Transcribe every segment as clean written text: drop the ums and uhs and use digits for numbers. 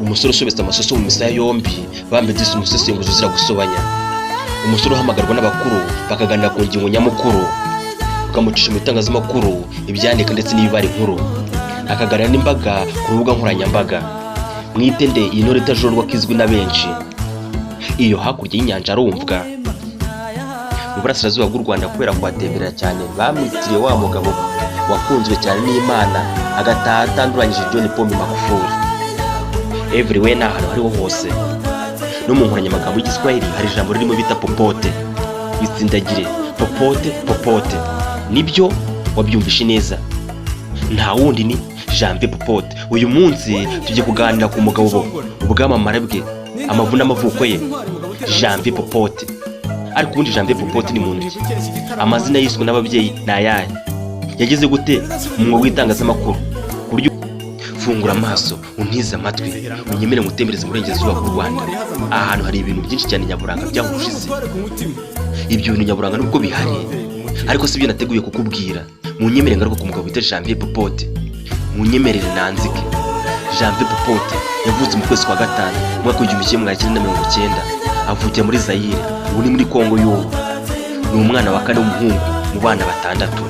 umusore usobetse amasoso mu misaya yombi bambedise umusesenguzi uzira gusobanya. Umusore uhamagarwa n'abakuru bakaganira ku ngingo nyamukuru, ukamucisha mu itangazamakuru ibyandika ndetse n'ibibari nkuru, akaganira n'imbaga ku rubuga nkoranyambaga. Mwitende iyi ntore itajorwa kizwi na benshi, iyo hakurya y'inyanja arumvwa. Mu burasirazuba bw'u Rwanda kubera kuhatemberera cyane bamwitiriye wa mugabo wakunzwe cyane n'Imana agataha atanduranyije John Pombe Magufuli. Everywhere na ahantu hariho hose, no mu nkoranyamagambo y'igiswahili hari ijambo ririmo bita popote. Bitsindagire popote popote, nibyo wabyumvishe neza, nta wundi ni Janvier Popote. Uyu munsi tujye kuganira ku mugabo ubwamamare bwe, amavu n'amavuko ye, Janvier Popote. Ariko ubundi Janvier Popote ni muntu ki? Amazina yiswe n'ababyeyi ni ayahe? Yageze gute mu mwuga w'itangazamakuru? Kuryo fungura amaso untize amatwi unyemere ngutembereze mu burengerazuba bw'u Rwanda. Ahantu hari ibintu byinshi cyane nyaburanga byahushize. Ibyo bintu nyaburanga nubwo bihari, ariko sibyo nateguye kukubwira. Munyemere ngaruka ku mugabo wita Janvier Popote. Munyemerere nanzike. Janvier Popote yavutse mu kwezi kwa gatanu mu mwaka w'1990, avukira muri Zaire, ubu ni muri Kongo y'ubu. Ni umwana wa kane w'umuhungu mu bana batandatu.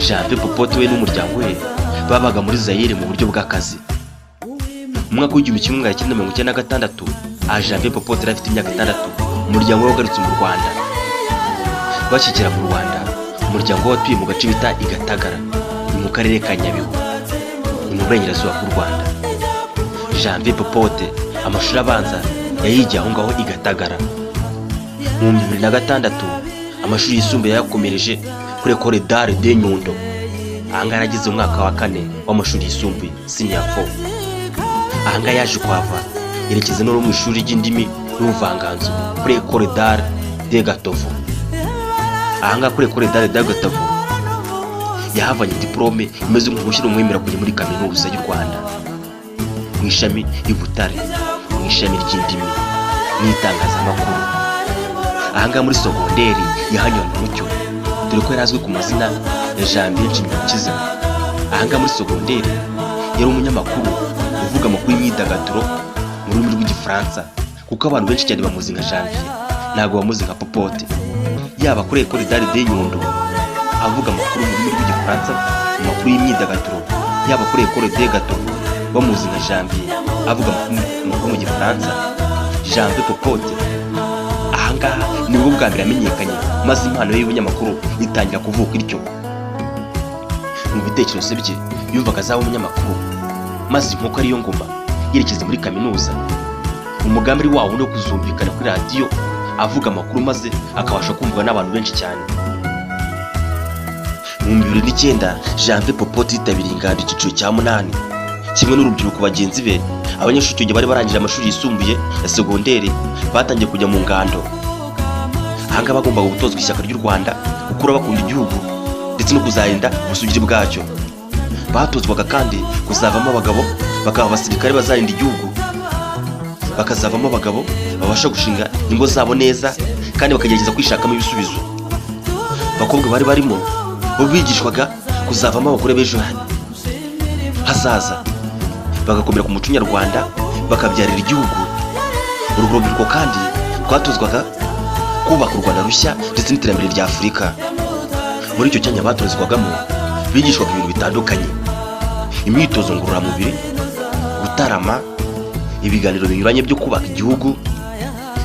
Janvier Popote we n'umuryango we babaga muri Zaire mu buryo bw'akazi. Mu mwaka w'1996 Janvier Popote afite imyaka 6, umuryango we wagarutse mu Rwanda. Bakigera mu Rwanda, umuryango we watuye mu gace bita Igatagara, mu karere ka Nyabihu, mu burengerazuba bw'u Rwanda. Janvier Popote amashuri abanza yayigiye aho ngaho Igatagara. Mu 2006 amashuri yisumbuye yakomereje kuri École d'Art de Nyundo. Ahanga yaragize umwaka wa 4 w'amashuri yisumbuye senior 4. Ahanga yaje kwava yerekeza no mu ishuri ry'indimi n'ubuvanganzo kuri École d'Art de Gatovu. Ahanga kuri École d'Art de Gatovu yahavanye diplome imeze nk'ugushyira umwemera kujya muri kaminuza y'u Rwanda mu ishami y'Ibutare, mu ishami ry'indimi n'itangazamakuru. Ahanga muri sogonderi yahanywe mu mucyo, dore ko yarazwe ku mazina ya Janvier Nshimiyumukiza. Ahanga muri sogonderi yari umunyamakuru uvuga amakuru y'imyidagaduro mu rurimi rw'Igifaransa, kuko abantu benshi cyane bamuzi nka Janvier, ntabwo bamuzi nka Popote. Yaba kuri École d'Art de Nyundo avuga amakuru mu rurimi rw'Igifaransa, amakuru y'imyidagaduro, yaba kuri École de Gatovu bamuzi nka Janvier avuga amakuru mu Gifaransa, Janvier Popote. Ahangaha nibwo bwa mbere amenyekanye, maze impano ye y'ubunyamakuru itangira kuvuka ityo. Mu bitekerezo bye yumvaga azaba umunyamakuru, maze nkuko ariyo ngoma yerekeza muri kaminuza. Umugambi wawo no kuzumvikana kuri radio avuga amakuru maze akabasha kumvwa n'abantu benshi cyane. Mu 2009 Janvier Popote yitabiriye ingando icyiciro cya 8 kimwe n'urubyiruko bagenzi be. Abanyeshuri bari barangije amashuri yisumbuye ya segonderi batangiye kujya mu ngando. Ahanga bagombaga gutozwa ishyaka ry'u Rwanda, gukura bakunda igihugu ndetse no kuzarinda ubusugire bwacyo. Batozwaga kandi kuzavamo abagabo, bakaba abasirikare bazarinda igihugu, bakazavamo abagabo babasha gushinga ingo zabo neza kandi bakagerageza kwishakamo ibisubizo. Abakobwa bari barimo bo bigishwaga kuzavamo abagore b'ejo hazaza, bagakomera ku muco nyarwanda, bakabyarira igihugu. Urubyiruko kandi rwatozwaga kubaka u Rwanda rushya ndetse n'iterambere rya Afurika. Muri icyo cyanya batozwagamo bigishwaga ibintu bitandukanye: imyitozo ngororamubiri, gutarama, ibiganiro binyuranye byo kubaka igihugu,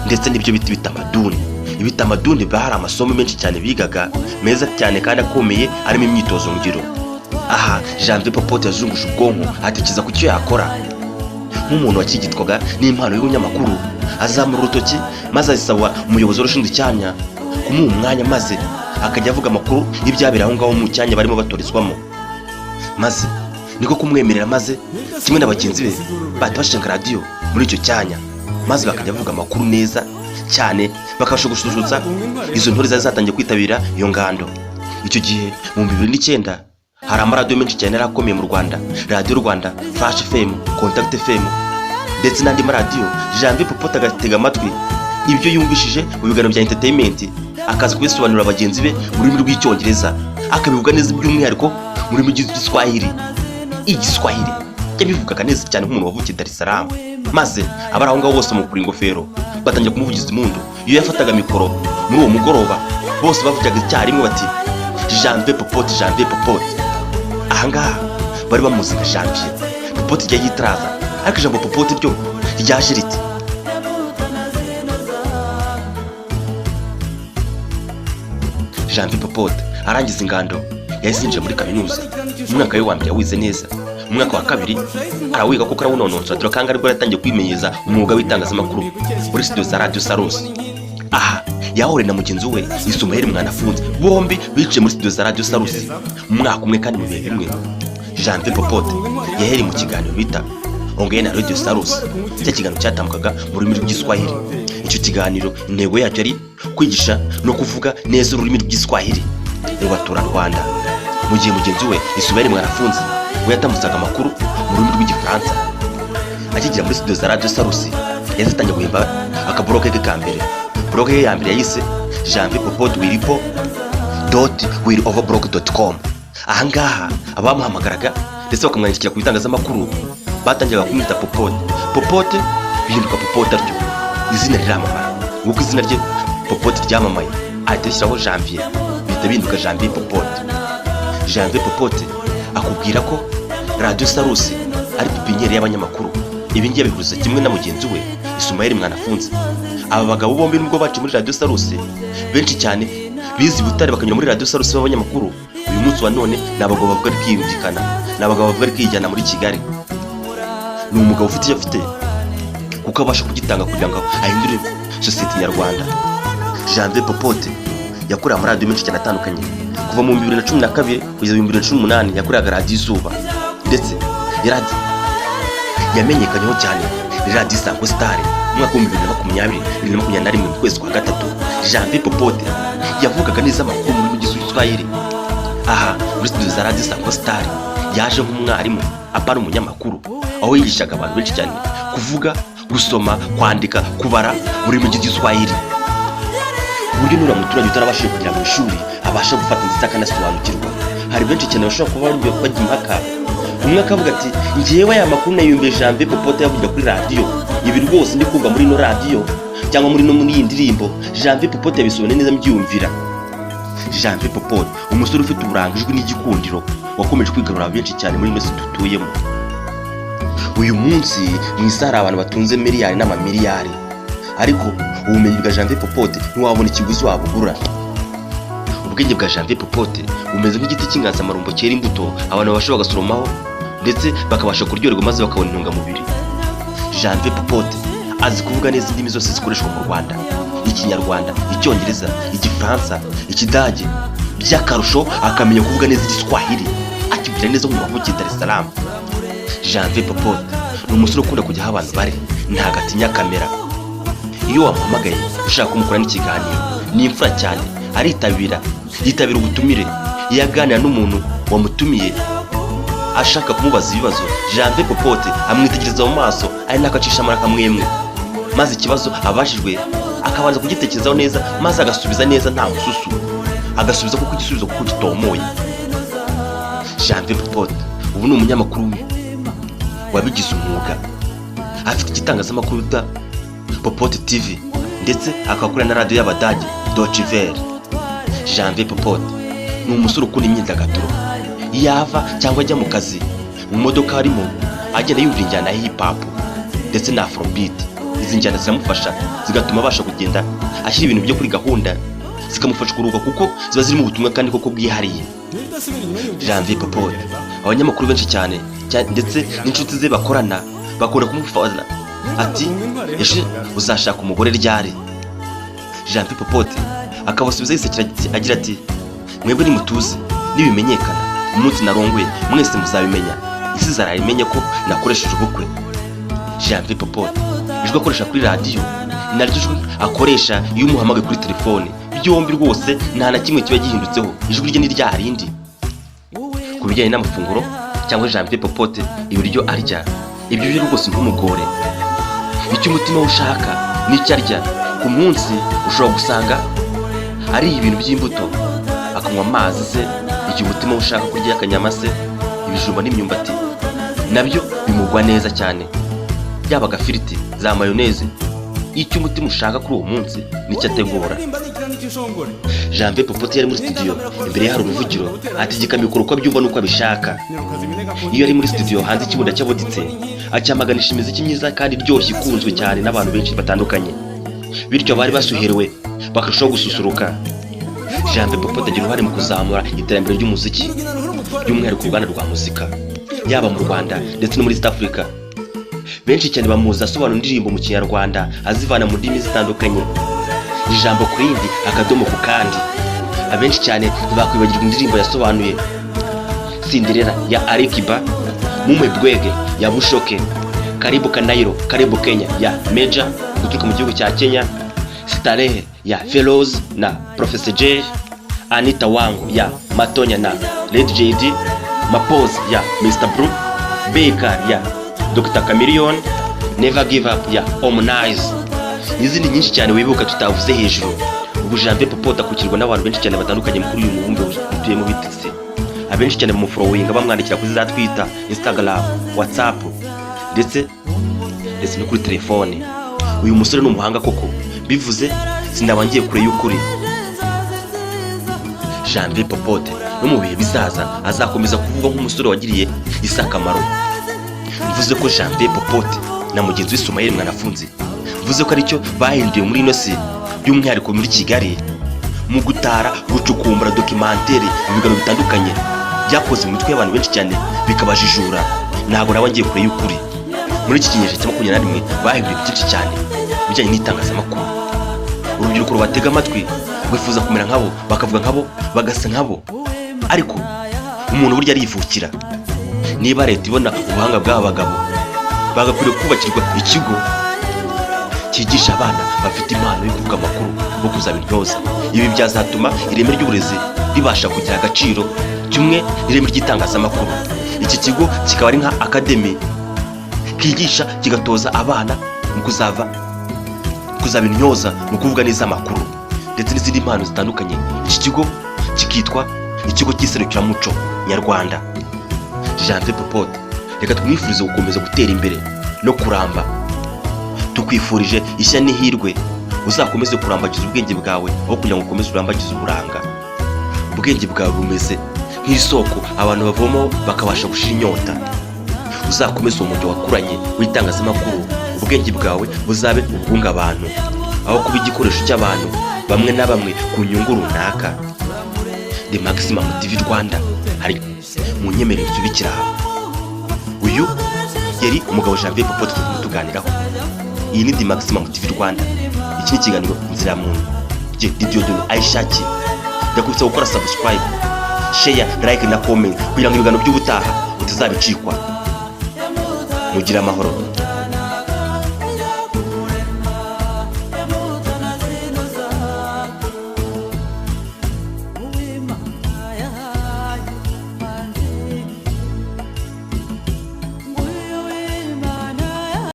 ndetse n'ibyo biti bitamaduni. Ibitamaduni bahari amasomo menshi cyane bigaga, meza cyane kandi akomeye, arimo imyitozo ngiro. Aha Janvier Popote yazunguje ubwonko atekereza ku cyo yakora. Nk'umuntu wakigitwaga n'impano y'ubunyamakuru, azamura urutoki maze azisaba umuyobozi urushinzwe icyanya kumuha umwanya, maze akajya avuga amakuru y'ibyabera aho ngaho mu cyanya barimo batorezwamo. Maze niko kumwemerera, maze kimwe na bagenzi be bahita bashinga radio muri icyo cyanya, maze bakajya avuga amakuru neza cyane, bakabasha gususurutsa izo ntore zari zatangiye kwitabira iyo ngando. Icyo gihe mu 2009 hari amaradiyo menshi cyane yarakomeye mu Rwanda: Radio Rwanda, Flash FM, Contact FM ndetse n'andi maradiyo. Janvier Popote agatega amatwi ibyo yumvishije mu biganiro bya entertainment, akaza kubisobanurira abagenzi be mu rurimi rw'Icyongereza, akabivuga neza by'umwihariko mu rurimi rw'Igiswahili. igiswahili yabivugaga neza cyane nk'umuntu wavukiye Dar es Salaam, maze abari aho ngaho bose mu kuri ingofero batangiye kumuvugiza impundu. Iyo yafataga mikoro muri uwo mugoroba bose bavugaga icyarimwe bati Janvier Popote, Janvier Popote. Ahangaha bari bamuzi nka Janvier Popote rya yitaraza, ariko ijambo Popote ryo ryaje riti. Janvier Popote arangiza ingando yahise yinjira muri kaminuza. Mu mwaka we wa mbere yawize neza, mu mwaka wa kabiri arawiga kuko arawunonosora, dore kanga aribwo yatangiye kwimenyeza umwuga w'itangazamakuru muri studio za Radio Salus. Aha yahure na mugenzi we Isumaheli Mwanafunzi, bombi bicaye muri studio za Radio Salus mu mwaka umwe kandi mu bihe bimwe. Janvier Popote yaheri mu kiganiro bita Ongea na Radio Salus, cya kiganiro cyatambukaga mu rurimi rw'Igiswahili. Icyo kiganiro intego yacyo ari kwigisha no kuvuga neza ururimi rw'Igiswahili mu baturarwanda, mu gihe mugenzi we Isumaheli Mwanafunzi we yatambutsaga amakuru mu rurimi rw'Igifaransa. Akigera muri studio za Radio Salus yahise atangiye guhimba akaboroke ke ka mbere. Bloge ye ya mbere yayise Janvier Popote wilipo.wiloverblog.com. Ahangaha abamuhamagaraga ndetse bakamwandikira ku bitangazamakuru batangiye kumwita Popote. Popote bihinduka Popote aryo izina riramamara, nguko izina rye Popote ryamamaye ahita ashyiraho Janvier, bihita bihinduka Janvier Popote. Janvier Popote akubwira ko Radio Salus ari pipinyeri y'abanyamakuru. Ibi ngiye bihuza kimwe na mugenzi we Isumaheli Mwanafunzi. Aba bagabo bombi nubwo baciye muri Radio Salus benshi cyane bizi Butare bakanyura muri Radio Salus b'abanyamakuru, uyu munsi wa none nabagabo bavuga kwiyumvikana, nabagabo bavuga kwijyana muri Kigali. Ni umugabo ufite icyo afite kuko abasha kugitanga kugira ngo ahindure sosiyete nyarwanda. Janvier Popote yakoreye amaradiyo menshi cyane atandukanye kuva mu 2012 kugeza mu 2018. yakoreraga Radio Izuba, ndetse yamenyekanyeho cyane Radio Isango Star mu mwaka wa 2020 mu kwezi kwa gatatu. Janvier Popote yavugaga neza amakuru mu Giswahili. Aha muri studio za Radio Isango Star yaje nk'umwarimu apana umunyamakuru, aho yigishaga abantu benshi cyane kuvuga, gusoma, kwandika, kubara muri mu Giswahili. Buryo nura muturage utarabashije kugira mu ishuri abasha gufata ndetse akanasobanukirwa. Hari benshi cyane bashobora kuba bajya impaka, umwe akavuga ati ngewe aya makuru nayumvise Janvier Popote yavugira kuri radio, ibi rwose ndi kumva muri no radio cyangwa muri no muri iyi ndirimbo Janvier Popote yabisobanura neza mbyumvira. Janvier Popote umusore ufite uburangijwe n'igikundiro wakomeje kwigarura benshi cyane muri ino dutuyemo. Uyu munsi mu isara abantu batunze miliyari n'amamiliyari, ariko ubumenyi bwa Janvier Popote ntiwabona ikiguzi wabugura. Ubwenge bwa Janvier Popote bumeze nk'igiti cy'inganzamarumbo cyera imbuto abantu babasha bagasoromaho ndetse bakabasha kuryoherwa maze bakabona intungamubiri. Janvier Popote azi kuvuga neza indimi zose zikoreshwa mu Rwanda: Ikinyarwanda, Icyongereza, Igifaransa, Ikidage, by'akarusho akamenya kuvuga neza Igiswahili akibwira neza nk'umuntu wavukiye Dar es Salaam. Janvier Popote ni umusore ukunda kujya aho abantu bari, ntagatinya kamera. Iyo wamuhamagaye ushaka kumukora n'ikiganiro ni imfura cyane, aritabira, yitabira ubutumire. Iyo aganira n'umuntu wamutumiye ashaka kumubaza ibibazo, Janvier Popote amwitegereza mu maso ari nakacisha amara kamwemwe, maze ikibazo abashijwe akabanza kugitekerezaho neza maze agasubiza neza nta mususu, agasubiza kuko igisubizo kuko gitomoye. Janvier Popote ubu ni umunyamakuru wabigize umwuga, afite igitangazamakuru da Popote TV ndetse akakorera na radio y'Abadage Deutsche Welle. Janvier Popote ni umusore ukunda imyidagaduro, yava cyangwa ajya mu kazi mu modoka harimo agenda yumva injyana ya hip hop ndetse na afrobeat. Izi njyana ziramufasha zigatuma abasha kugenda ashyira ibintu byo kuri gahunda, zikamufasha kuruhuka kuko ziba zirimo ubutumwa kandi koko bwihariye. Janvier Popote abanyamakuru benshi cyane ndetse n'inshuti ze bakorana bakunda kumufana ati eshe uzashaka umugore ryari. Janvier Popote akabasubiza yisekera agira ati mwebwe nimutuze nibimenyekana umunsi narongoye mwese muzabimenya, isi zarayimenya ko nakoresheje ubukwe. Janvier Popote ijwi akoresha kuri radio naryo ijwi akoresha iyo umuhamagaye kuri telefone, byombi rwose nta na kimwe kiba gihindutseho, ijwi rye ni rya rindi. Ku bijyanye n'amafunguro cyangwa Janvier Popote ibiryo arya, ibyo byo rwose nk'umugore, icyo umutima ushaka n'icyo arya. Ku munsi ushobora gusanga ari ibintu by'imbuto, akanywa amazi se, igihe umutima ushaka kurya akanyama se, ibijumba n'imyumbati nabyo bimugwa neza cyane, yaba agafiriti, za mayoneze, icyo umutima ushaka kuri uwo munsi nicyo ategura. Janvier Popote yari muri studio, imbere ye hari uruvugiro, ategeka mikoro uko abyumva n'uko abishaka. Iyo ari muri studio hanze ikibunda cyaboditse, acyamaganisha imiziki myiza kandi iryoshye ikunzwe cyane n'abantu benshi batandukanye, bityo bari basuherewe bakarushaho gususuruka. Janvier Popote agira uruhare mu kuzamura iterambere ry'umuziki, by'umwihariko uruganda rwa muzika, yaba mu Rwanda ndetse no muri East Africa. Benshi cyane bamuzi asobanura indirimbo mu Kinyarwanda azivana mu ndimi zitandukanye, ijambo ku rindi, akadomo ku kandi. Abenshi cyane ntibakwibagirwa indirimbo yasobanuye: Cinderella ya Alikiba, Mumwe Bwege ya Bushoke, Karibu Kanairo, Karibu Kenya ya Major guturuka mu gihugu cya Kenya, Starehe ya Feroz na Professor J, Anita Wangu ya Matonya na Red JD, Mapoz ya Mr. Blue, Baker ya Dr. Chameleone, Never Give Up ya Harmonize, n'izindi nyinshi cyane wibuka tutavuze hejuru. Ubu Janvier Popote akukirwa n'abantu benshi cyane batandukanye kuri uyu mubumbe utuyemo bitse. Abenshi cyane bamufollowinga bamwandikira kuri za Twitter, Instagram, WhatsApp ndetse no kuri telefone. Uyu musore n'umuhanga koko, bivuze sinabangiye kure y'ukuri. Janvier Popote no mu bihe bizaza azakomeza kuvuga nk'umusore wagiriye isi akamaro. Mvuze ko Janvier Popote na mugenzi we Sumael Mwanafunzi, mvuze ko aricyo bahinduye muri ino si, by'umwihariko muri Kigali, mu gutara, gucukumbura documentaire, ibiganiro bitandukanye byakoze mu mitwe y'abantu benshi cyane bikabajijura. Ntabwo nawe ngiye kure y'ukuri. Muri iki kinyejana cya 21 bahinduye byinshi cyane bijyanye n'itangazamakuru. Urubyiruko rubatega amatwi rwifuza kumera nkabo, bakavuga nkabo, bagasa nkabo, ariko umuntu burya arivukira. Niba leta ibona ubuhanga bw'aba bagabo, bagakwiriye kubakirwa ikigo cyigisha abana bafite impano yo kuvuga amakuru bo kuzaba intyoza. Ibi byazatuma ireme ry'uburezi ribasha kugira agaciro kimwe n'ireme ry'itangazamakuru. Iki kigo kikaba ari nka academy kigisha, kigatoza abana mu kuzaba intyoza mu kuvuga neza amakuru ndetse n'izindi mpano zitandukanye. Iki kigo kikitwa ikigo cy'iserukiramuco nyarwanda. Janvier Popote, reka twifurize gukomeza gutera imbere no kuramba. Tukwifurije ishya n'ihirwe, uzakomeze kurambagiza ubwenge bwawe aho kugira ngo ukomeze urambagize uburanga. Ubwenge bwawe bumeze nk'isoko abantu bavomo bakabasha gushira inyota. Uzakomeze uwo mujyo wakuranye w'itangazamakuru, ubwenge bwawe buzabe ubunga abantu aho kuba igikoresho cy'abantu bamwe na bamwe ku nyungu runaka. The Maximum TV Rwanda hari mu nyemerero tubikira. Uyu yari umugabo Janvier Popote tuganiraho. Iyi ni The Maximum TV Rwanda. Iki ni ikiganiro Inzira Muntu. Je Didiodone Aishaki. Ndakubitsa gukora subscribe, share, like na comment kugira ngo ibiganiro by'ubutaha bitazabicikwa. Mugira amahoro.